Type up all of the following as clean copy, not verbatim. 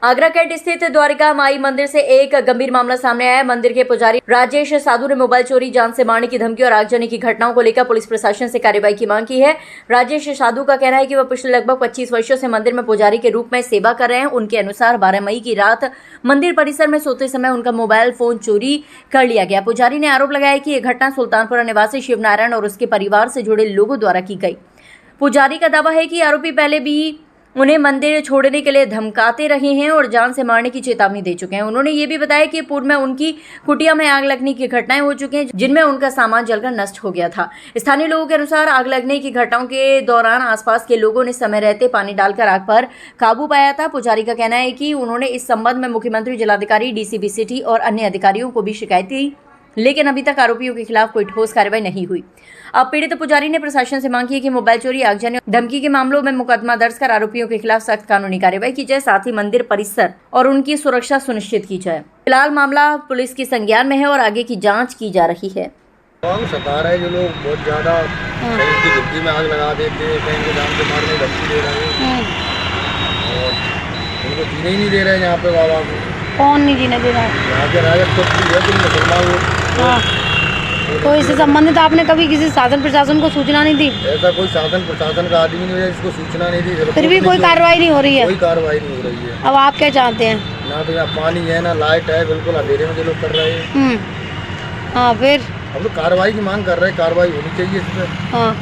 Agra cantt स्थित द्वारिका माई मंदिर से एक गंभीर मामला सामने आया है। मंदिर के पुजारी राजेश साधु ने मोबाइल चोरी, जान से मारने की धमकी और आगजनी की घटनाओं को लेकर पुलिस प्रशासन से कार्रवाई की मांग की है। राजेश साधु का कहना है कि वह पिछले लगभग 25 वर्षों से मंदिर में पुजारी के रूप में सेवा कर रहे हैं। उनके अनुसार 12 मई की रात मंदिर परिसर में सोते समय उनका मोबाइल फोन चोरी कर लिया गया। पुजारी ने आरोप लगाया कि यह घटना सुल्तानपुरा निवासी शिव नारायण और उसके परिवार से जुड़े लोगों द्वारा की गई। पुजारी का दावा है कि आरोपी पहले भी उन्हें मंदिर छोड़ने के लिए धमकाते रहे हैं और जान से मारने की चेतावनी दे चुके हैं। उन्होंने ये भी बताया कि पूर्व में उनकी कुटिया में आग लगने की घटनाएं हो चुकी हैं, जिनमें उनका सामान जलकर नष्ट हो गया था। स्थानीय लोगों के अनुसार आग लगने की घटनाओं के दौरान आसपास के लोगों ने समय रहते पानी डालकर आग पर काबू पाया था। पुजारी का कहना है कि उन्होंने इस संबंध में मुख्यमंत्री, जिलाधिकारी, डीसीपी सिटी और अन्य अधिकारियों को भी शिकायत दी, लेकिन अभी तक आरोपियों के खिलाफ कोई ठोस कार्रवाई नहीं हुई। अब पीड़ित पुजारी ने प्रशासन से मांग की है कि मोबाइल चोरी, आगजनी और धमकी के मामलों में मुकदमा दर्ज कर आरोपियों के खिलाफ सख्त कानूनी कार्रवाई की जाए, साथ ही मंदिर परिसर और उनकी सुरक्षा सुनिश्चित की जाए। फिलहाल मामला पुलिस की संज्ञान में है और आगे की जाँच की जा रही है। सता रहे जो लोग बहुत ज्यादा की झुग्गी में आग लगा देते हैं, कहीं को जान से मारने की धमकी दे रहे हैं और उनको जीने ही नहीं दे रहे हैं यहाँ पे बाबा को। कौन नहीं जीने दे रहा है? यहाँ के राजद खुद भी है, तुम मुसलमान हो। तो इससे संबंधित आपने कभी किसी शासन प्रशासन को सूचना नहीं दी? ऐसा कोई शासन प्रशासन का आदमी नहीं है जिसको सूचना नहीं दी, फिर भी कोई कार्रवाई नहीं हो रही है? कोई कार्रवाई नहीं हो रही है। अब आप क्या चाहते हैं? ना तो यहाँ पानी है, ना लाइट है, बिल्कुल अंधेरे में जो लोग कर रहे हैं। हाँ, फिर हम लोग कार्रवाई की मांग कर रहे हैं, कार्रवाई होनी चाहिए इस पर। हाँ,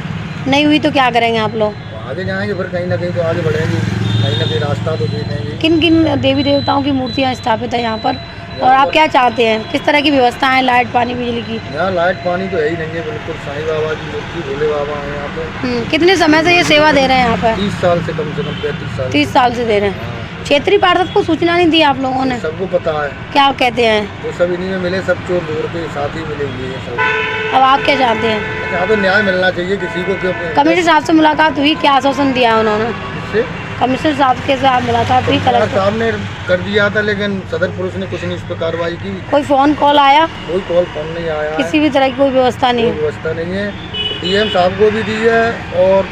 नहीं हुई तो क्या करेंगे आप लोग? आगे जाएंगे, फिर कहीं ना कहीं तो आगे बढ़ेंगे, कहीं ना कहीं रास्ता तो देखेंगे। किन किन देवी देवताओं की मूर्तियाँ स्थापित है यहाँ पर, और आप क्या चाहते हैं? किस तरह की व्यवस्था है लाइट, पानी, बिजली की? यहाँ लाइट पानी तो है ही नहीं है, बिल्कुल साईं बाबा की मूर्ति, भोले बाबा है यहाँ पे। कितने समय से ये सेवा दे रहे हैं यहाँ पर? 30 साल से कम 35 साल। 30 साल से दे रहे हैं। क्षेत्रीय पार्षद को सूचना नहीं दी आप लोगों ने? सबको पता है। क्या कहते हैं? वो सब इन्हीं में मिले, सब चोर दूर के साथ ही मिले हुए हैं सब। अब आप क्या चाहते हैं? यहाँ तो न्याय मिलना चाहिए किसी को। क्यों कमिश्नर साहब से मुलाकात हुई, क्या आश्वासन दिया उन्होंने? कमिश्नर साहब के साथ मुलाकात हुई? कलेक्टर साहब ने कर दिया था, लेकिन सदर पुलिस ने कुछ नहीं इस पर कार्रवाई की। कोई फोन कॉल आया? कोई फोन नहीं आया, किसी भी तरह की कोई व्यवस्था नहीं? कोई व्यवस्था नहीं है। डीएम साहब को भी दी है और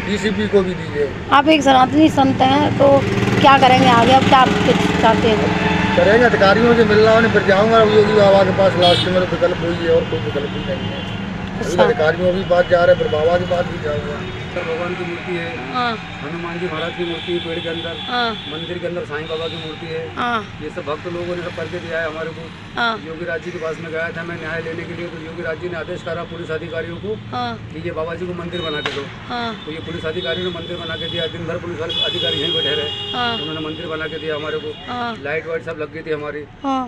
डीसीपी को भी दी है। आप एक सनातनी संत हैं, तो क्या करेंगे आगे? अब क्या चाहते हैं? करेंगे, अधिकारियों से मिलना उन्हें, फिर जाऊँगा योगी बाबा के पास। लास्ट में विकल्प हुई है और कोई विकल्प भी नहीं है। अधिकारियों की बात जा रहे हैं, फिर बाबा की बात भी जाऊँगा। भगवान की मूर्ति है, हनुमान जी महाराज की मूर्ति है पेड़ के अंदर, मंदिर के अंदर साईं बाबा की मूर्ति है। ये सब भक्त लोगों ने सब करके दिया है हमारे को। योगी राज जी के पास में गया था मैं न्याय लेने के लिए, तो योगी राज जी ने आदेश करा पुलिस अधिकारियों को कि ये बाबा जी को मंदिर बना के दो। तो ये पुलिस अधिकारी ने मंदिर बना के दिया। दिन भर पुलिस अधिकारी यहीं बैठे रहे, उन्होंने मंदिर बना के दिया हमारे को। लाइट वाइट सब लग गई थी हमारी।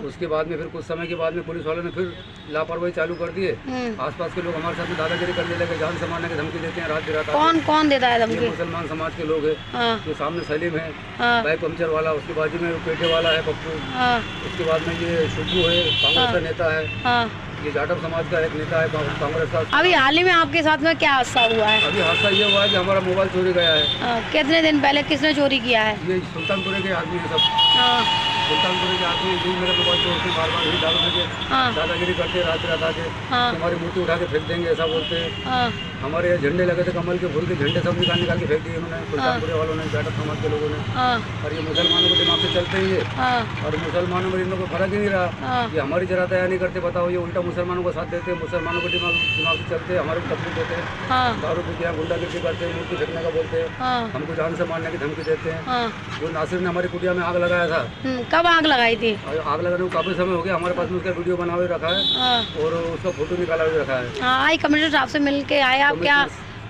उसके बाद में फिर कुछ समय के बाद में पुलिस वालों ने फिर लापरवाही चालू कर दिए। आसपास के लोग हमारे साथ में दादागिरी करने लगे, जान से मारने की धमकी देते हैं रात बिरात। कौन देता है धमकी? मुसलमान समाज के लोग हैं। जो सामने सलीम है, बाइक पंचर वाला, उसके बाजू में पेटे वाला है पप्पू, उसके बाद में ये शुभू है, कांग्रेस का नेता है। ये जाटव समाज का एक नेता है कांग्रेस का। अभी हाल ही में आपके साथ में क्या हादसा हुआ है? अभी हादसा ये हुआ है कि हमारा मोबाइल चोरी गया है। कितने दिन पहले किसने चोरी किया है? ये सुल्तानपुरे के आदमी है सब। सुल्तानपुरे के आदमी जो मेरा मोबाइल चोरते बार यही डालो के दादागिरी करते, रात रात आके हमारी मूर्ति उठा के फेंक देंगे, ऐसा बोलते हैं। हमारे झंडे लगे थे कमल के फूल के, झंडे सब निकाल के फेंक दिए उन्होंने, सुल्तानपुरे वालों ने, जाटव समाज के लोगों ने। और ये मुसलमानों के दिमाग से चलते ही है, और मुसलमानों में इन लोगों को फर्क ही नहीं रहा। ये हमारी जरा तैयार नहीं करते, बताओ, ये उल्टा मुसलमानों को साथ देते हैं, मुसलमानों को दिमाग से चलते हैं, हमारे को तकलीफ देते हैं, दारू पी के गुंडागिरी करते हैं, मूर्ति फेंकने का बोलते हैं, हमको जान से मारने की धमकी देते हैं। जो नासिर ने हमारी कुटिया में आग लगाया था। कब आग लगाई थी? आग लगाने को काफी समय हो गया, हमारे पास में उसका वीडियो बना हुआ रखा है और उसका फोटो निकाला हुआ रखा है। आई कमिश्नर साहब से मिल के आए आप? क्या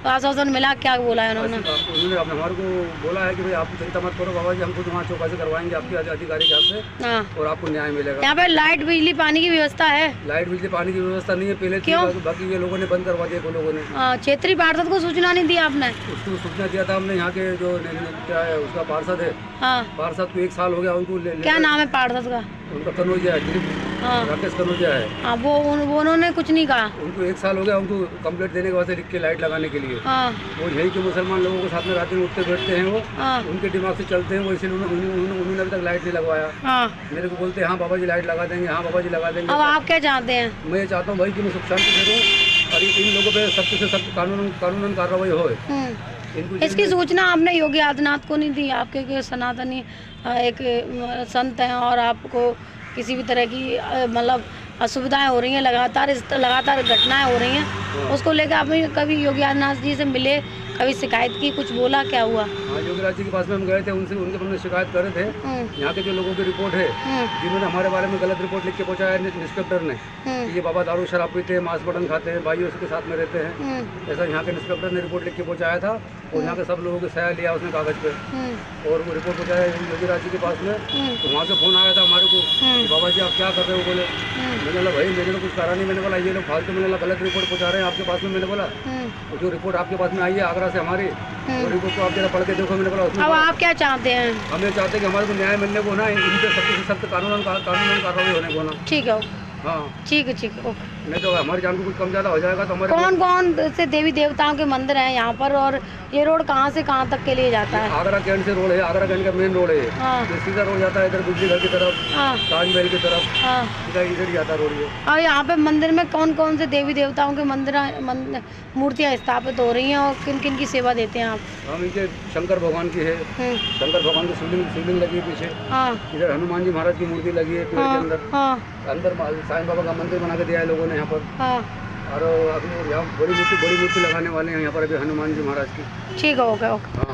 आश्वासन मिला, क्या बोला है उन्होंने? उन्होंने हमारे को बोला है कि भाई आप चिंता मत करो बाबा जी, हम खुद वहाँ चौकसी करवाएंगे आपके अधिकारी के हाथ से और आपको न्याय मिलेगा। यहाँ पे लाइट, बिजली, पानी की व्यवस्था है? लाइट, बिजली, पानी की व्यवस्था नहीं है, पहले क्यों? बाकी ये लोगों ने बंद करवा दिया। लोगों ने क्षेत्रीय पार्षद को सूचना नहीं दी आपने? उसको सूचना दिया था हमने, यहाँ के जो क्या है उसका पार्षद है। पार्षद को 1 साल हो गया उनको। क्या नाम है पार्षद का? उनका कनौजिया है, राकेश कनौजिया है। वो उन्होंने कुछ नहीं कहा? उनको 1 साल हो गया उनको कंप्लेंट देने के वास्ते लिख के लाइट लगाने के लिए। वो यही के मुसलमान लोगों के साथ में रात में उठते बैठते हैं, वो उनके दिमाग से चलते हैं, वो इसलिए उन्होंने अभी तक लाइट नहीं लगवाया। मेरे को बोलते हैं हाँ बाबा जी लाइट लगा देंगे, हाँ बाबा जी लगा देंगे। अब आप क्या चाहते हैं? मैं चाहता हूँ भाई कि मैं सुख शांति दे दूँ और इन लोगों पे सख्त से सख्त कानूनन कार्रवाई हो। इनको इसकी सूचना आपने योगी आदित्यनाथ को नहीं दी? आपके के सनातनी एक संत हैं और आपको किसी भी तरह की मतलब असुविधाएं हो रही हैं, लगातार घटनाएं हो रही हैं, उसको लेकर आपने कभी योगी आदित्यनाथ जी से मिले, कभी शिकायत की, कुछ बोला, क्या हुआ? हाँ, योगीराज जी के पास में हम गए थे, उनके हमने शिकायत कर रहे थे। यहाँ के जो लोगों की रिपोर्ट है, जिन्होंने हमारे बारे में गलत रिपोर्ट लिख के पहुँचाया है इंस्पेक्टर ने कि ये बाबा दारू शराब पीते हैं, मांस मटन खाते हैं, भाइयों के साथ में रहते हैं, ऐसा यहाँ के इंस्पेक्टर ने रिपोर्ट लिख के पहुँचाया था। और यहाँ के सब लोगों की सहाय लिया उसने कागज़ पे, और वो रिपोर्ट पहुँचाया योगीराज जी के पास में। तो वहाँ से फ़ोन आया था हमारे को कि बाबा जी आप क्या कर रहे हो? बोले मैंने बोला भाई मैंने तो कुछ करा नहीं। मैंने बोला ये लोग फालतू, मैंने बोला गलत रिपोर्ट पहुँचा रहे हैं आपके पास में। मैंने बोला जो रिपोर्ट आपके पास में आई है आगरा से हमारी, वो रिपोर्ट को आप जरा पढ़ के देखो। मैंने बोला अब आप क्या चाहते हैं? हम ये चाहते हैं कि हमारे को न्याय मिलने को ना, इन पे सख्त से सख्त कानून कार्रवाई होने को ना। ठीक है, हाँ ठीक है, ठीक है, ओके। नहीं तो हमारी जान को कुछ कम ज़्यादा हो जाएगा तो हमारे कौन कौन से देवी देवताओं के मंदिर हैं यहाँ पर, और ये रोड कहाँ से कहाँ तक के लिए जाता है? आगरा कैंट से रोड है, आगरा कैंट का मेन रोड है। हाँ। ये सीधा रोड जाता है इधर बिजली घर की तरफ, हाँ, ताजमहल की तरफ, हाँ। सीधा इधर ही जाता रोड ये। और यहाँ पे मंदिर में कौन कौन से देवी देवताओं के मूर्तियाँ स्थापित हो रही हैं, और किन किन की सेवा देते हैं आप? हम इनके शंकर भगवान की है, शंकर भगवान की शिवलिंग लगी है पीछे। हाँ, इधर हनुमान जी महाराज की मूर्ति लगी है पेड़ के अंदर। हाँ, अंदर साईं बाबा का मंदिर बना के दिया है लोगों ने यहाँ पर। हाँ। और अभी यहाँ बड़ी मूर्ति लगाने वाले हैं यहाँ पर अभी हनुमान जी महाराज की। ठीक है, ओके, ओके। हाँ।